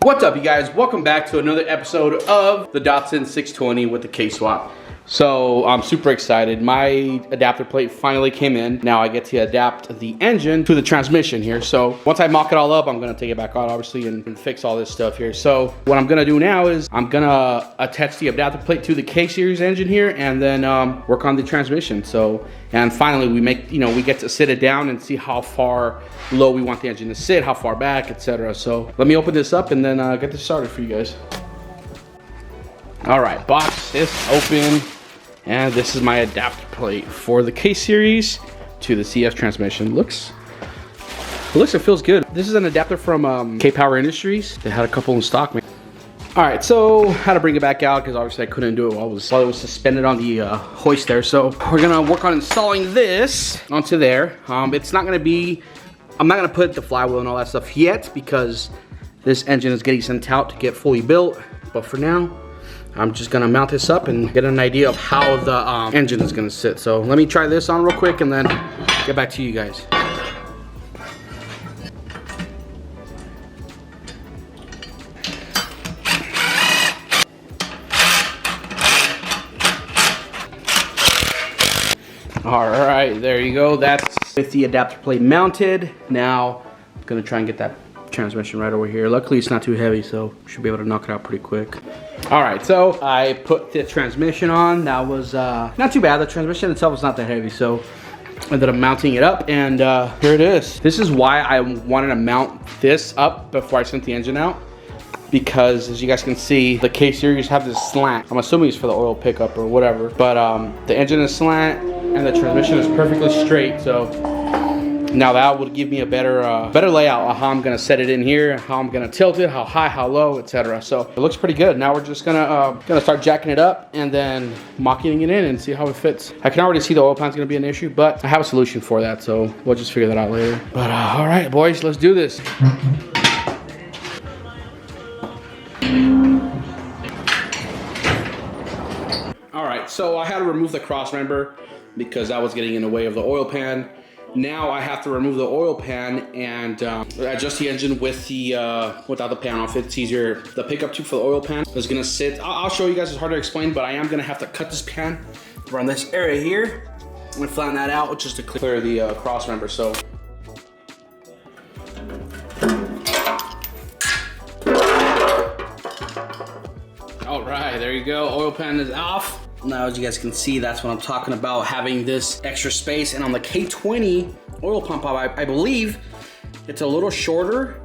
What's up, you guys? Welcome back to another episode of the Datsun 620 with the K-swap. So I'm super excited. My adapter plate finally came in. Now I get to adapt the engine to the transmission here. So once I mock it all up, I'm gonna take it back out obviously and fix all this stuff here. So what I'm gonna do now is I'm gonna attach the adapter plate to the K-series engine here and then work on the transmission. So, and finally we get to sit it down and see how far low we want the engine to sit, how far back, etc. So let me open this up and then get this started for you guys. All right, box is open, and this is my adapter plate for the K-series to the CF transmission. Looks and feels good. This is an adapter from K-Power Industries. They had a couple in stock. All right, so how to bring it back out, because obviously I couldn't do it while it was suspended on the hoist there. So we're gonna work on installing this onto there. It's not gonna be, I'm not gonna put the flywheel and all that stuff yet because this engine is getting sent out to get fully built. But for now, I'm just gonna mount this up and get an idea of how the engine is gonna sit. So let me try this on real quick and then get back to you guys. All right, there you go. That's with the adapter plate mounted. Now I'm gonna try and get that transmission right over here. Luckily it's not too heavy, so should be able to knock it out pretty quick. All right, so I put the transmission on. That was not too bad. The transmission itself was not that heavy, so I ended up mounting it up, and here it is. This is why I wanted to mount this up before I sent the engine out, because as you guys can see, the K-series have this slant. I'm assuming it's for the oil pickup or whatever, but the engine is slant and the transmission is perfectly straight. So now that would give me a better layout of how I'm gonna set it in here, how I'm gonna tilt it, how high, how low, etc. So it looks pretty good. Now we're just gonna start jacking it up and then mocking it in and see how it fits. I can already see the oil pan's gonna be an issue, but I have a solution for that, so we'll just figure that out later. But all right, boys, let's do this. All right, so I had to remove the cross member because that was getting in the way of the oil pan. Now I have to remove the oil pan and adjust the engine with the without the pan off. It's easier. The pickup tube for the oil pan is gonna sit. I'll show you guys. It's hard to explain, but I am gonna have to cut this pan around this area here. I'm gonna flatten that out just to clear the cross member. So. All right, there you go. Oil pan is off. Now, as you guys can see, that's what I'm talking about, having this extra space. And on the K20 oil pump, I believe it's a little shorter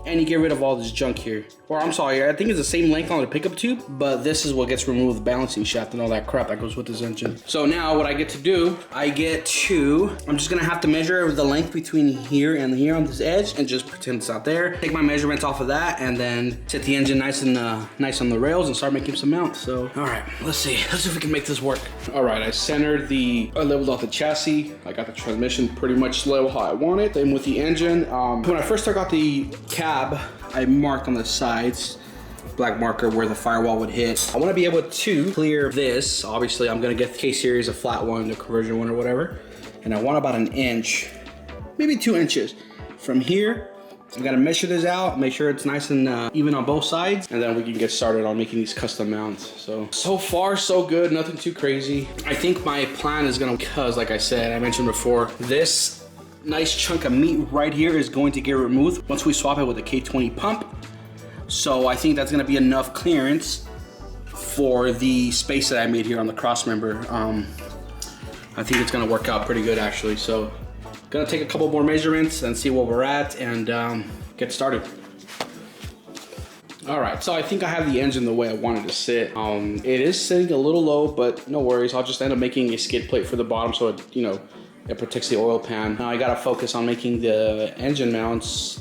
and you get rid of all this junk here. Or I'm sorry, I think it's the same length on the pickup tube, but this is what gets removed, the balancing shaft and all that crap that goes with this engine. So now what I get to do, I'm just gonna have to measure the length between here and here on this edge and just pretend it's out there. Take my measurements off of that and then set the engine nice on the rails and start making some mounts. So, all right, let's see if we can make this work. All right, I leveled out the chassis. I got the transmission pretty much level how I want it. Same with the engine. When I first took out the cab, I marked on the sides, black marker where the firewall would hit. I want to be able to clear this. Obviously, I'm going to get the K-series, a flat one, the conversion one or whatever. And I want about an inch, maybe 2 inches from here. I've got to measure this out, make sure it's nice and even on both sides, and then we can get started on making these custom mounts. So far, so good, nothing too crazy. I think my plan is gonna, because like I mentioned before, this nice chunk of meat right here is going to get removed once we swap it with the K20 pump. So I think that's gonna be enough clearance for the space that I made here on the cross member. I think it's gonna work out pretty good actually. So gonna take a couple more measurements and see where we're at and get started. All right, so I think I have the engine the way I wanted to sit. It is sitting a little low, but no worries. I'll just end up making a skid plate for the bottom so it protects the oil pan. Now I gotta focus on making the engine mounts,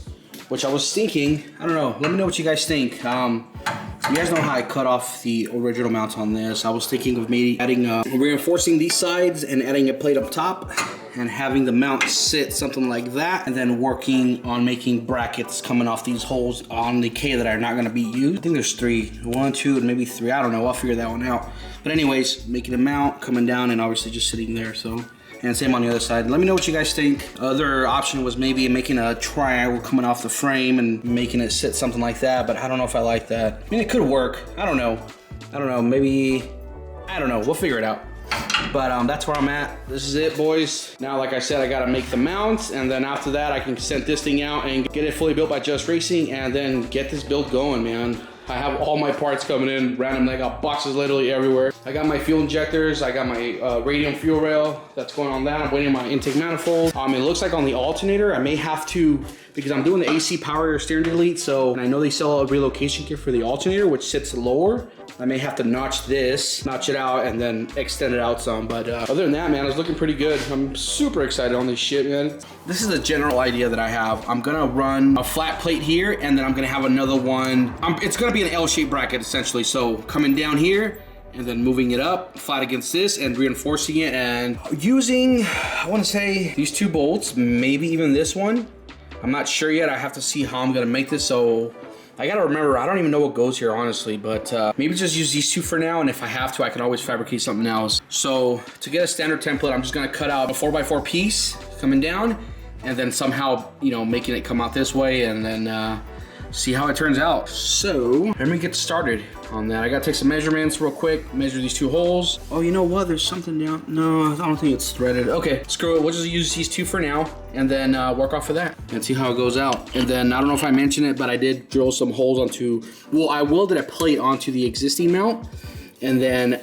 which I was thinking, I don't know, let me know what you guys think. You guys know how I cut off the original mounts on this. I was thinking of maybe adding, reinforcing these sides and adding a plate up top and having the mount sit something like that, and then working on making brackets coming off these holes on the K that are not gonna be used. I think there's 3, 1, 2, and maybe 3, I don't know, I'll figure that one out. But anyways, making a mount, coming down, and obviously just sitting there. So and same on the other side. Let me know what you guys think. Other option was maybe making a triangle coming off the frame and making it sit something like that, but I don't know if I like that. I mean, it could work. I don't know, maybe, I don't know, we'll figure it out. But that's where I'm at. This is it, boys. Now, like I said, I gotta make the mounts, and then after that, I can send this thing out and get it fully built by Just Racing, and then get this build going, man. I have all my parts coming in randomly. I got boxes literally everywhere. I got my fuel injectors. I got my radium fuel rail that's going on that. I'm waiting on my intake manifold. It looks like on the alternator, I may have to, because I'm doing the AC power steering delete, so, and I know they sell a relocation kit for the alternator, which sits lower. I may have to notch it out, and then extend it out some. But other than that, man, it's looking pretty good. I'm super excited on this shit, man. This is the general idea that I have. I'm gonna run a flat plate here, and then I'm gonna have another one. It's gonna be an L-shaped bracket, essentially. So coming down here, and then moving it up flat against this and reinforcing it, and using, I wanna say, these 2 bolts, maybe even this one. I'm not sure yet. I have to see how I'm gonna make this, so I gotta remember, I don't even know what goes here, honestly, but maybe just use these 2 for now, and if I have to, I can always fabricate something else. So to get a standard template, I'm just gonna cut out a 4x4 piece coming down, and then somehow, you know, making it come out this way, and then see how it turns out. So let me get started on that. I gotta take some measurements real quick, measure these 2 holes. Oh, you know what? There's something down. No, I don't think it's threaded. Okay, screw it. We'll just use these 2 for now, and then work off of that and see how it goes out. And then I don't know if I mentioned it, but I did drill some holes onto, well, I welded a plate onto the existing mount, and then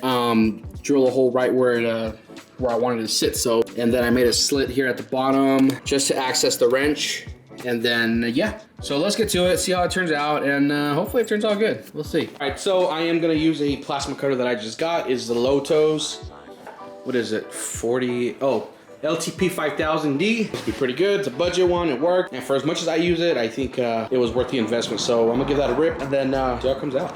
drill a hole right where I wanted it to sit. So, and then I made a slit here at the bottom just to access the wrench. And then, yeah. So let's get to it, see how it turns out, and hopefully it turns out good. We'll see. All right, so I am gonna use a plasma cutter that I just got. Is the Lotos, what is it, 40, oh, LTP 5000D. Must be pretty good. It's a budget one, it worked. And for as much as I use it, I think it was worth the investment. So I'm gonna give that a rip, and then see how it comes out.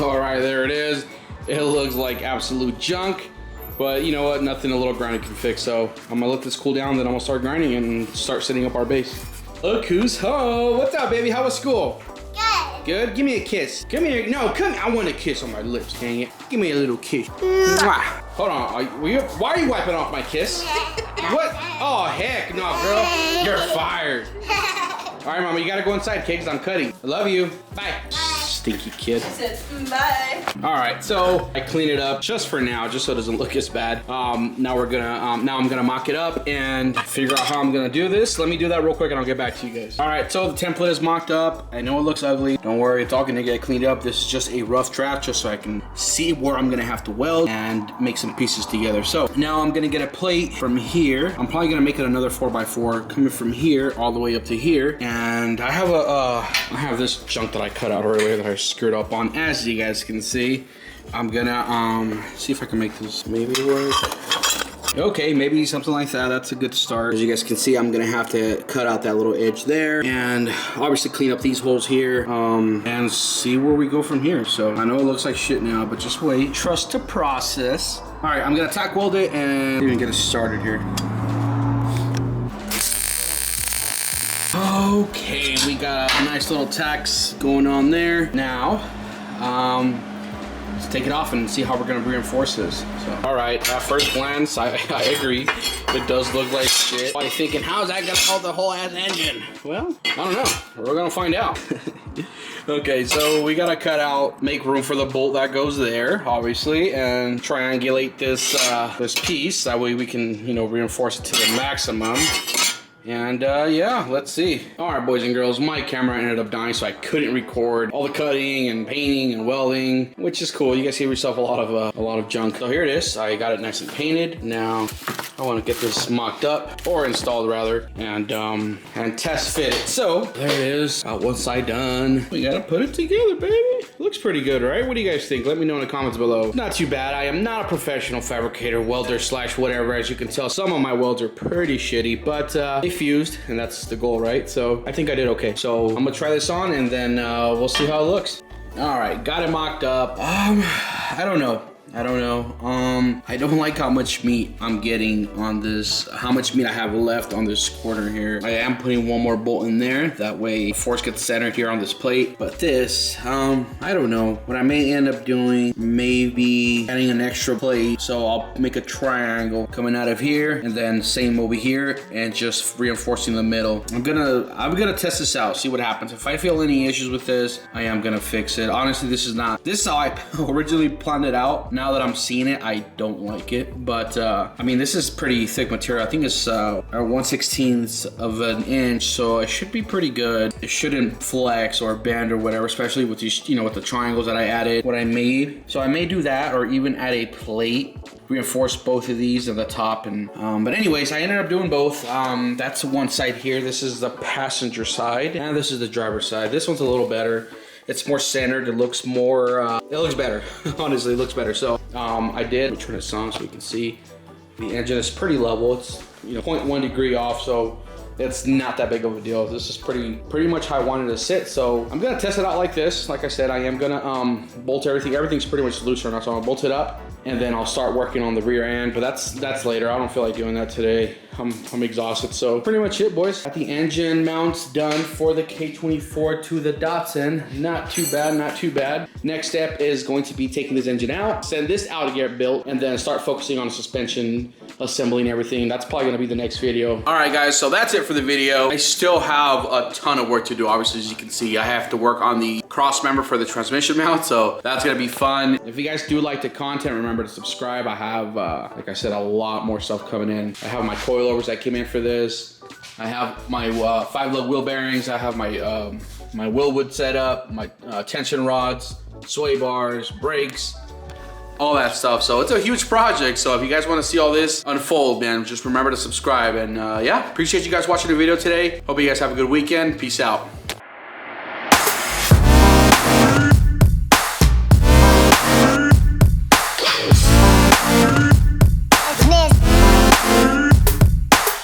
All right, there it is. It looks like absolute junk. But you know what, nothing a little grinding can fix. So I'm gonna let this cool down, then I'm gonna start grinding and start setting up our base. Look who's home. What's up, baby? How was school? Good. Good? Give me a kiss. Come here. No, come here. I want a kiss on my lips, dang it. Give me a little kiss. Mwah. Hold on. Why are you wiping off my kiss? What? Oh, heck no, girl. You're fired. All right, Mama, you gotta go inside, okay? Because I'm cutting. I love you. Bye. Stinky kid. I said, bye. All right, so I clean it up just for now, just so it doesn't look as bad. Now we're gonna, now I'm gonna mock it up and figure out how I'm gonna do this. Let me do that real quick and I'll get back to you guys. All right, so the template is mocked up. I know it looks ugly. Don't worry, it's all gonna get cleaned up. This is just a rough draft just so I can see where I'm gonna have to weld and make some pieces together. So now I'm gonna get a plate from here. I'm probably gonna make it another 4x4 coming from here all the way up to here. And I have I have this junk that I cut out earlier that I screwed up on, as you guys can see. I'm gonna see if I can make this maybe work. Okay, maybe something like that. That's a good start. As you guys can see, I'm gonna have to cut out that little edge there and obviously clean up these holes here and see where we go from here. So I know it looks like shit now, but just wait. Trust the process. All right, I'm gonna tack weld it and even get it started here. Okay, we got a nice little tacks going on there. Now, let's take it off and see how we're gonna reinforce this. So, all right, at first glance, I agree. It does look like shit. Probably thinking, how's that gonna hold the whole ass engine? Well, I don't know. We're gonna find out. Okay, so we gotta cut out, make room for the bolt that goes there, obviously, and triangulate this this piece. That way we can, you know, reinforce it to the maximum. And yeah, let's see. All right, boys and girls, my camera ended up dying, so I couldn't record all the cutting and painting and welding, which is cool. You guys give yourself a lot of junk. So here it is. I got it nice and painted. Now I want to get this mocked up, or installed rather, and test fit it. So there it is. Got one side done. We gotta put it together, baby. Looks pretty good, right? What do you guys think? Let me know in the comments below. Not too bad. I am not a professional fabricator, welder slash whatever. As you can tell, some of my welds are pretty shitty, but they fused, and that's the goal, right? So I think I did okay. So I'm gonna try this on, and then we'll see how it looks. All right, got it mocked up. I don't know. I don't know. I don't like how much meat I'm getting on this, how much meat I have left on this corner here. I am putting one more bolt in there. That way force gets centered here on this plate. But this, I don't know. What I may end up doing, maybe adding an extra plate. So I'll make a triangle coming out of here and then same over here and just reinforcing the middle. I'm gonna test this out, see what happens. If I feel any issues with this, I am gonna fix it. Honestly, this is how I originally planned it out. Now that I'm seeing it, I don't like it. But I mean, this is pretty thick material. I think it's 1/16 of an inch, so it should be pretty good. It shouldn't flex or bend or whatever, especially with these, with the triangles that I added, what I made. So I may do that, or even add a plate, reinforce both of these at the top. And but anyways, I ended up doing both. That's one side here. This is the passenger side, and this is the driver's side. This one's a little better. It's more centered. It looks more, it looks better. Honestly, it looks better. So I did, let me turn this on so you can see. The engine is pretty level. It's 0.1 degree off, so it's not that big of a deal. This is pretty much how I wanted to sit. So I'm gonna test it out like this. Like I said, I am gonna bolt everything. Everything's pretty much loose right now, so I'm gonna bolt it up and then I'll start working on the rear end, but that's later. I don't feel like doing that today. I'm exhausted. So pretty much it, boys. Got the engine mounts done for the K24 to the Datsun. Not too bad, not too bad. Next step is going to be taking this engine out, send this out to get built, and then start focusing on suspension, assembling everything. That's probably gonna be the next video. All right, guys, so that's it for the video. I still have a ton of work to do. Obviously, as you can see, I have to work on the cross member for the transmission mount, so that's gonna be fun. If you guys do like the content, remember to subscribe. I have, like I said, a lot more stuff coming in. I have my coilovers that came in for this. I have my 5-lug wheel bearings. I have my my Willwood setup, my tension rods, sway bars, brakes, all that stuff. So it's a huge project. So if you guys want to see all this unfold, man, just remember to subscribe. And yeah, appreciate you guys watching the video today. Hope you guys have a good weekend. Peace out.